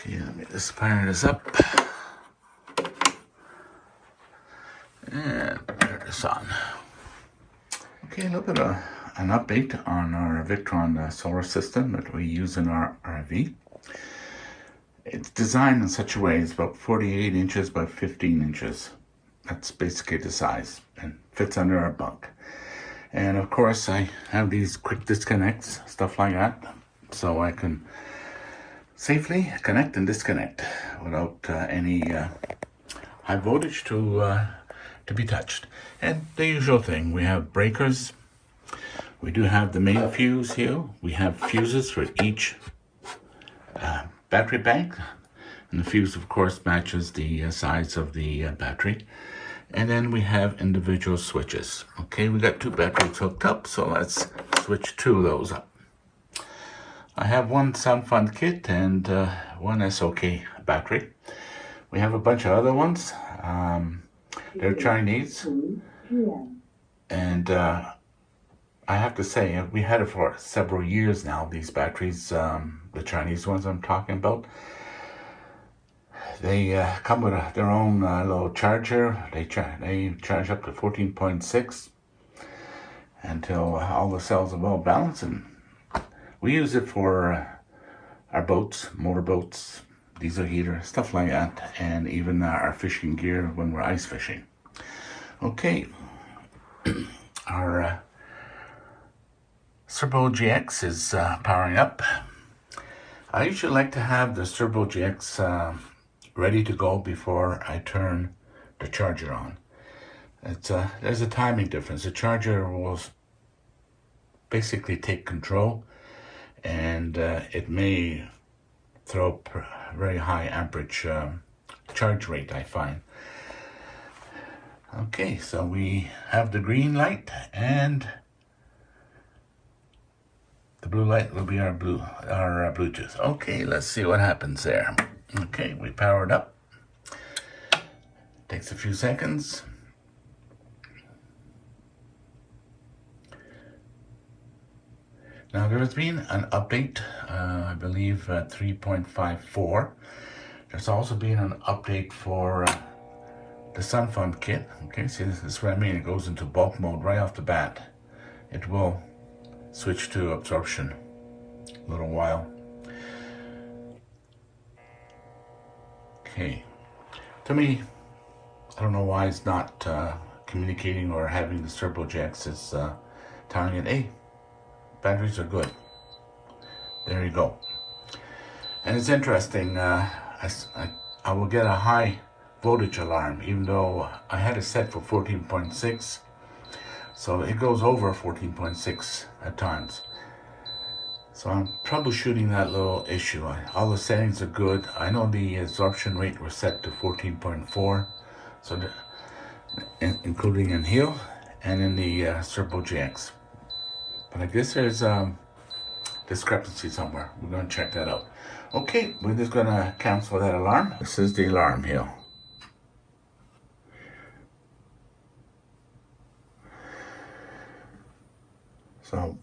Okay, let me just fire this up. And turn this on. Okay, a little bit of an update on our Victron solar system that we use in our RV. It's designed in such a way it's about 48 inches by 15 inches. That's basically the size and fits under our bunk. And of course I have these quick disconnects, stuff like that, so I can safely connect and disconnect without any high voltage to be touched. And the usual thing, we have breakers. We do have the main fuse here. We have fuses for each battery bank. And the fuse, of course, matches the size of the battery. And then we have individual switches. Okay, we got 2 batteries hooked up, so let's switch 2 of those up. I have one SoundFund kit and one SFK battery. We have a bunch of other ones. They're Chinese. And I have to say, we had it for several years now, these batteries, the Chinese ones I'm talking about. They come with their own little charger. They charge up to 14.6 until all the cells are well balanced. And we use it for our boats, motorboats, diesel heater, stuff like that, and even our fishing gear when we're ice fishing. Okay, our Servo GX is powering up. I usually like to have the Servo GX ready to go before I turn the charger on. There's a timing difference. The charger will basically take control, and it may throw up very high amperage charge rate, I find. Okay, so we have the green light, and the blue light will be our Bluetooth. Okay, let's see what happens there. Okay, we powered up. Takes a few seconds. Now there has been an update, I believe 3.54. There's also been an update for the SoundFund kit. Okay, see, this is what I mean. It goes into bulk mode right off the bat. It will switch to absorption a little while. Okay, to me, I don't know why it's not communicating or having the Servo GX is telling it, hey, batteries are good. There you go. And it's interesting, I will get a high voltage alarm, even though I had it set for 14.6. So it goes over 14.6 at times. So I'm troubleshooting that little issue. All the settings are good. I know the absorption rate was set to 14.4, so including in here and in the Servo GX. But I guess there's discrepancy somewhere. We're going to check that out. Okay, we're just going to cancel that alarm. This is the alarm here. So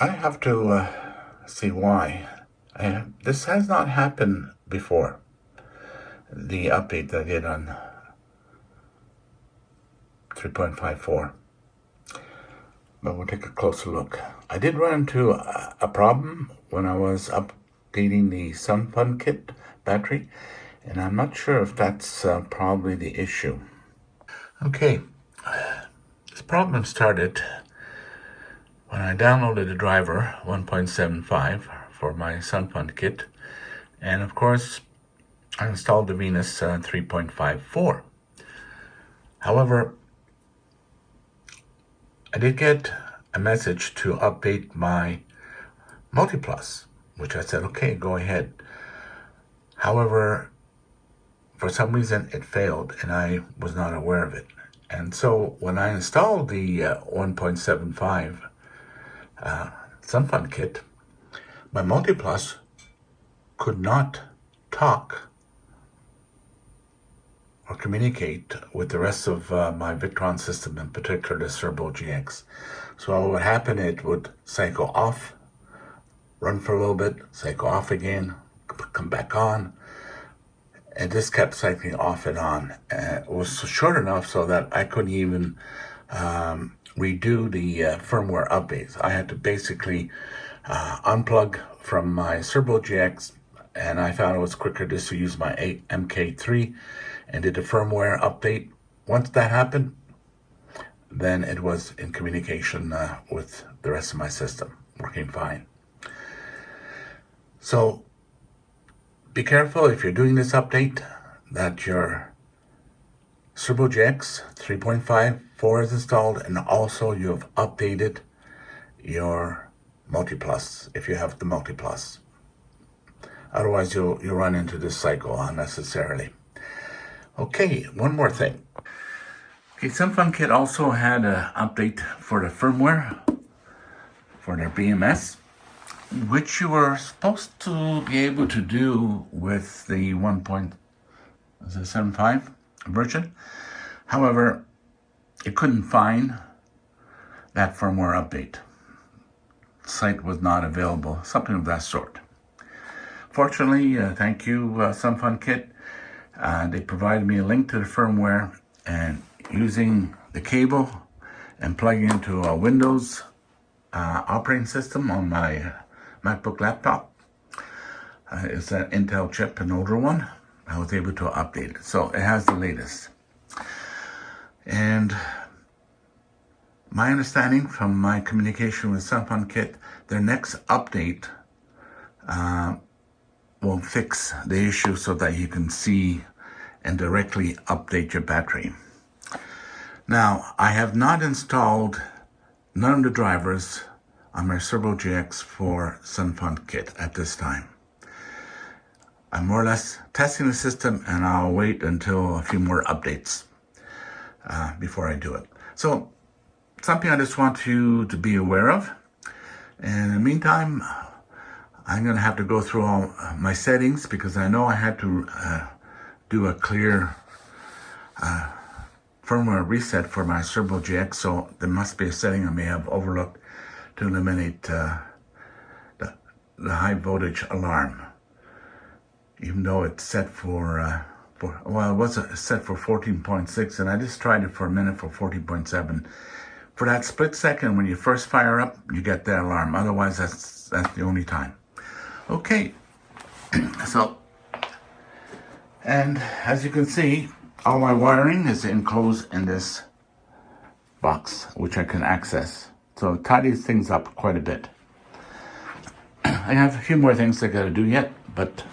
I have to see why. This has not happened before. The update that I did on 3.54. But we'll take a closer look. I did run into a problem when I was updating the SoundFund kit battery, and I'm not sure if that's probably the issue. Okay, this problem started when I downloaded the driver 1.75 for my SoundFund kit, and of course I installed the Venus 3.54. However, I did get a message to update my Multiplus, which I said, okay, go ahead. However, for some reason it failed and I was not aware of it. And so when I installed the 1.75 SoundFund kit, my Multiplus could not talk or communicate with the rest of my Victron system, in particular the Servo GX. So what would happen, it would cycle off, run for a little bit, cycle off again, come back on. And this kept cycling off and on. It was short enough so that I couldn't even redo the firmware updates. I had to basically unplug from my SimplyOffGridLife, and I found it was quicker just to use my MK3 and did the firmware update. Once that happened, then it was in communication with the rest of my system, working fine. So be careful if you're doing this update that your SimplyOffGridLife 3.54 is installed, and also you have updated your Multiplus if you have the Multiplus. Otherwise, you'll run into this cycle unnecessarily. Okay, one more thing. Okay, SimFunKit also had an update for the firmware for their BMS, which you were supposed to be able to do with the 1.75 version. However, it couldn't find that firmware update. The site was not available, something of that sort. Fortunately, thank you, SimFunKit. They provided me a link to the firmware, and using the cable and plugging into a Windows operating system on my MacBook laptop. It's an Intel chip, an older one. I was able to update it. So it has the latest. And my understanding from my communication with SimFunKit, their next update will fix the issue so that you can see and directly update your battery. Now, I have not installed none of the drivers on my SimplyOffGridLife for SimFunKit at this time. I'm more or less testing the system, and I'll wait until a few more updates before I do it. So, something I just want you to be aware of. And in the meantime, I'm going to have to go through all my settings, because I know I had to do a clear firmware reset for my SimplyOffGridLife, so there must be a setting I may have overlooked to eliminate the high voltage alarm. Even though it's set for well, it was set for 14.6, and I just tried it for a minute for 14.7. For that split second when you first fire up, you get that alarm. Otherwise, that's the only time. Okay, so, and as you can see, all my wiring is enclosed in this box, which I can access. So it tidies things up quite a bit. I have a few more things I got to do yet, but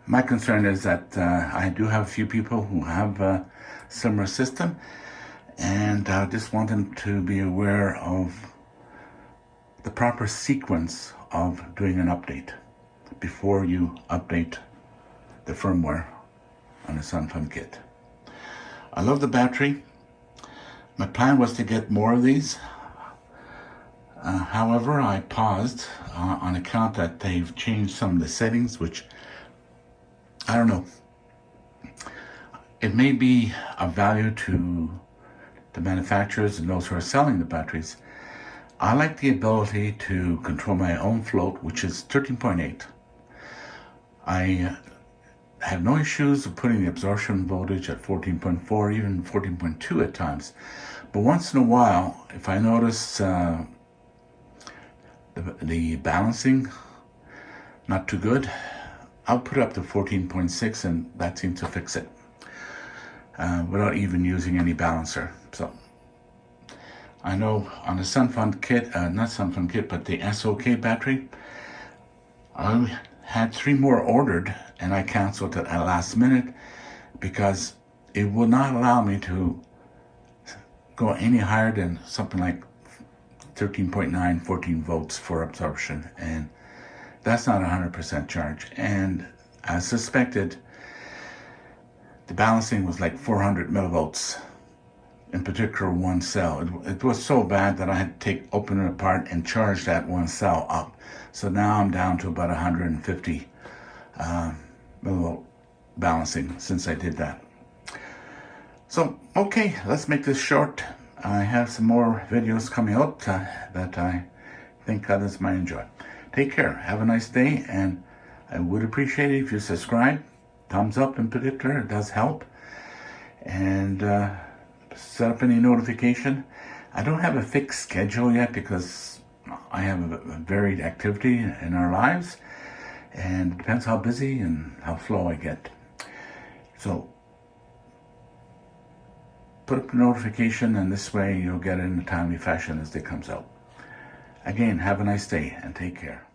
my concern is that I do have a few people who have a similar system, and I just want them to be aware of the proper sequence of doing an update before you update the firmware on the SimFunKit. I love the battery. My plan was to get more of these. However, I paused on account that they've changed some of the settings, which, I don't know. It may be of value to the manufacturers and those who are selling the batteries. I like the ability to control my own float, which is 13.8. I have no issues of putting the absorption voltage at 14.4, even 14.2 at times. But once in a while, if I notice the balancing not too good, I'll put up to 14.6, and that seems to fix it without even using any balancer. So I know on the SimFunKit, not SimFunKit, but the SOK battery, I had 3 more ordered, and I canceled it at last minute because it will not allow me to go any higher than something like 13.9, 14 volts for absorption, and that's not 100% charge. And as suspected, the balancing was like 400 millivolts, in particular one cell. It was so bad that I had to open it apart and charge that one cell up. So now I'm down to about 150 millivolt balancing since I did that. So, okay, let's make this short. I have some more videos coming out that I think others might enjoy. Take care. Have a nice day, and I would appreciate it if you subscribe. Thumbs up in particular, it does help. And set up any notification. I don't have a fixed schedule yet because I have a varied activity in our lives, and it depends how busy and how slow I get. So put up a notification, and this way you'll get it in a timely fashion as it comes out. Again, have a nice day and take care.